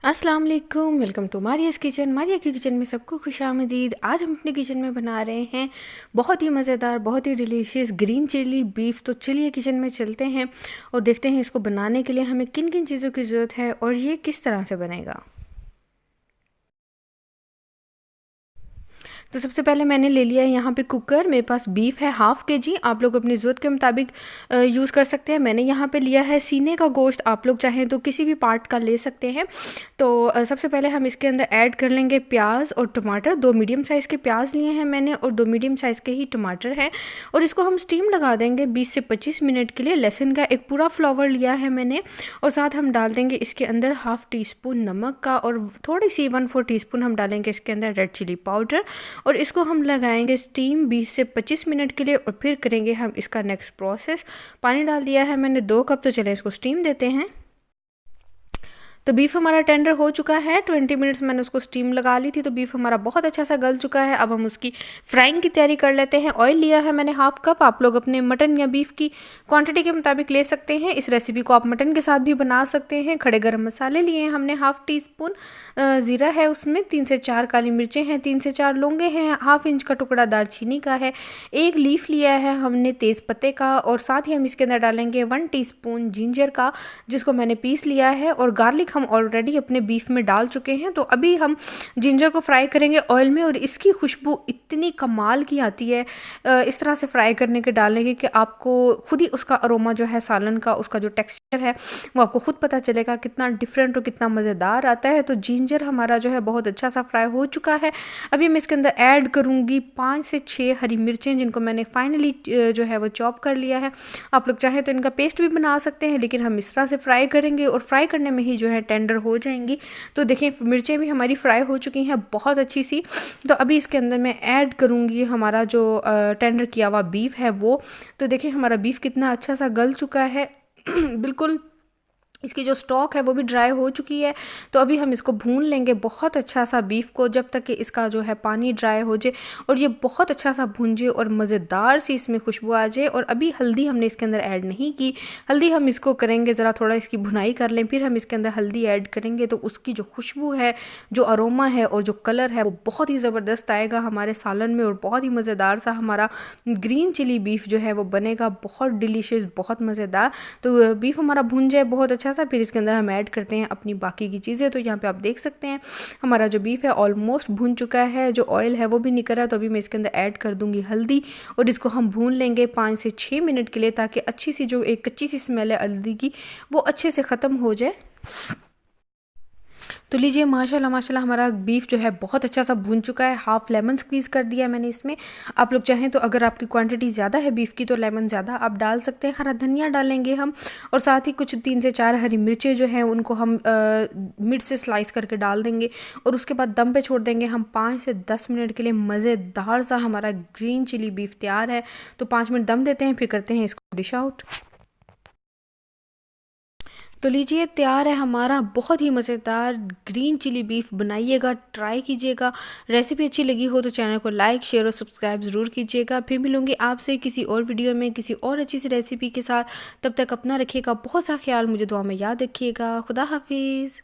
अस्सलाम वालेकुम, welcome to मारियाज़ kitchen. Maria की किचन में सबको खुशामदीद। आज हम अपने किचन में बना रहे हैं बहुत ही मज़ेदार, बहुत ही डिलीशियस ग्रीन चिली बीफ। तो चलिए किचन में चलते हैं और देखते हैं इसको बनाने के लिए हमें किन किन चीज़ों की ज़रूरत है और ये किस तरह से बनेगा। तो सबसे पहले मैंने ले लिया है यहाँ पे कुकर। मेरे पास बीफ है 1/2 kg। आप लोग अपनी ज़रूरत के मुताबिक यूज़ कर सकते हैं। मैंने यहाँ पे लिया है सीने का गोश्त, आप लोग चाहें तो किसी भी पार्ट का ले सकते हैं। तो सबसे पहले हम इसके अंदर ऐड कर लेंगे प्याज और टमाटर। 2 मीडियम साइज़ के प्याज लिए हैं मैंने और 2 मीडियम साइज़ के ही टमाटर हैं और इसको हम स्टीम लगा देंगे 20 से 25 मिनट के लिए। लहसुन का एक पूरा फ्लावर लिया है मैंने और साथ हम डाल देंगे इसके अंदर 1/2 टी-स्पून नमक का और थोड़ी सी 1/4 टीस्पून हम डालेंगे इसके अंदर रेड चिली पाउडर और इसको हम लगाएंगे स्टीम 20 से 25 मिनट के लिए और फिर करेंगे हम इसका नेक्स्ट प्रोसेस। पानी डाल दिया है मैंने 2 कप। तो चलें इसको स्टीम देते हैं। तो बीफ हमारा टेंडर हो चुका है। 20 मिनट्स मैंने उसको स्टीम लगा ली थी तो बीफ हमारा बहुत अच्छा सा गल चुका है। अब हम उसकी फ्राइंग की तैयारी कर लेते हैं। ऑयल लिया है मैंने 1/2 कप। आप लोग अपने मटन या बीफ की क्वांटिटी के मुताबिक ले सकते हैं। इस रेसिपी को आप मटन के साथ भी बना सकते हैं। खड़े गरम मसाले लिए हैं हमने 1/2 टीस्पून। ज़ीरा है उसमें, 3 से 4 काली मिर्चें हैं, 3 से 4 लौंगे हैं, 1/2 इंच का टुकड़ा दालचीनी का है, 1 लीफ लिया है हमने तेज़ पत्ते का और साथ ही हम इसके अंदर डालेंगे 1 टीस्पून जिंजर का जिसको मैंने पीस लिया है और गार्लिक हम ऑलरेडी अपने बीफ में डाल चुके हैं। तो अभी हम जिंजर को फ्राई करेंगे ऑयल में और इसकी खुशबू इतनी कमाल की आती है इस तरह से फ्राई करने के डालने की कि आपको खुद ही उसका अरोमा जो है सालन का, उसका जो टेक्सचर है वो आपको खुद पता चलेगा कितना डिफरेंट और कितना मज़ेदार आता है। तो जिंजर हमारा जो है बहुत अच्छा सा फ्राई हो चुका है। अभी मैं इसके अंदर ऐड करूँगी 5 से 6 हरी मिर्चें जिनको मैंने फाइनली जो है वो चॉप कर लिया है। आप लोग चाहें तो इनका पेस्ट भी बना सकते हैं लेकिन हम इस तरह से फ्राई करेंगे और फ्राई करने में ही जो है टेंडर हो जाएंगी। तो देखें मिर्चें भी हमारी फ्राई हो चुकी हैं बहुत अच्छी सी। तो अभी इसके अंदर मैं ऐड करूँगी हमारा जो टेंडर किया हुआ बीफ है वो। तो देखें हमारा बीफ कितना अच्छा सा गल चुका है बिल्कुल इसकी जो स्टॉक है वो भी ड्राई हो चुकी है। तो अभी हम इसको भून लेंगे बहुत अच्छा सा बीफ को जब तक कि इसका जो है पानी ड्राई हो जाए और ये बहुत अच्छा सा भून जाए और मज़ेदार सी इसमें खुशबू आ जाए। और अभी हल्दी हमने इसके अंदर ऐड नहीं की। हल्दी हम इसको करेंगे ज़रा थोड़ा इसकी भुनाई कर लें फिर हम इसके अंदर हल्दी ऐड करेंगे तो उसकी जो खुशबू है, जो अरोमा है और जो कलर है वो बहुत ही ज़बरदस्त आएगा हमारे सालन में और बहुत ही मज़ेदार सा हमारा ग्रीन चिली बीफ जो है वो बनेगा बहुत डिलीशियस, बहुत मज़ेदार। तो बीफ हमारा भून जाए बहुत अच्छा सा फिर इसके अंदर हम ऐड करते हैं अपनी बाकी की चीज़ें। तो यहाँ पे आप देख सकते हैं हमारा जो बीफ है ऑलमोस्ट भून चुका है, जो ऑयल है वो भी निकल रहा है। तो अभी मैं इसके अंदर ऐड कर दूंगी हल्दी और इसको हम भून लेंगे 5 से 6 मिनट के लिए ताकि अच्छी सी जो एक कच्ची सी स्मेल है हल्दी की वो अच्छे से ख़त्म हो जाए। तो लीजिए माशाल्लाह माशाल्लाह हमारा बीफ जो है बहुत अच्छा सा भून चुका है। 1/2 लेमन स्क्वीज़ कर दिया मैंने इसमें। आप लोग चाहें तो अगर आपकी क्वांटिटी ज़्यादा है बीफ की तो लेमन ज़्यादा आप डाल सकते हैं। हरा धनिया डालेंगे हम और साथ ही कुछ 3 से 4 हरी मिर्चें जो हैं उनको हम मिड से स्लाइस करके डाल देंगे और उसके बाद दम पे छोड़ देंगे हम 5 से 10 मिनट के लिए। मज़ेदार सा हमारा ग्रीन चिली बीफ तैयार है। तो 5 मिनट दम देते हैं फिर करते हैं इसको डिश आउट। तो लीजिए तैयार है हमारा बहुत ही मज़ेदार ग्रीन चिली बीफ। बनाइएगा, ट्राई कीजिएगा। रेसिपी अच्छी लगी हो तो चैनल को लाइक, शेयर और सब्सक्राइब ज़रूर कीजिएगा। फिर मिलूँगी आपसे किसी और वीडियो में किसी और अच्छी सी रेसिपी के साथ। तब तक अपना रखिएगा बहुत सा ख्याल, मुझे दुआ में याद रखिएगा। खुदा हाफिज़।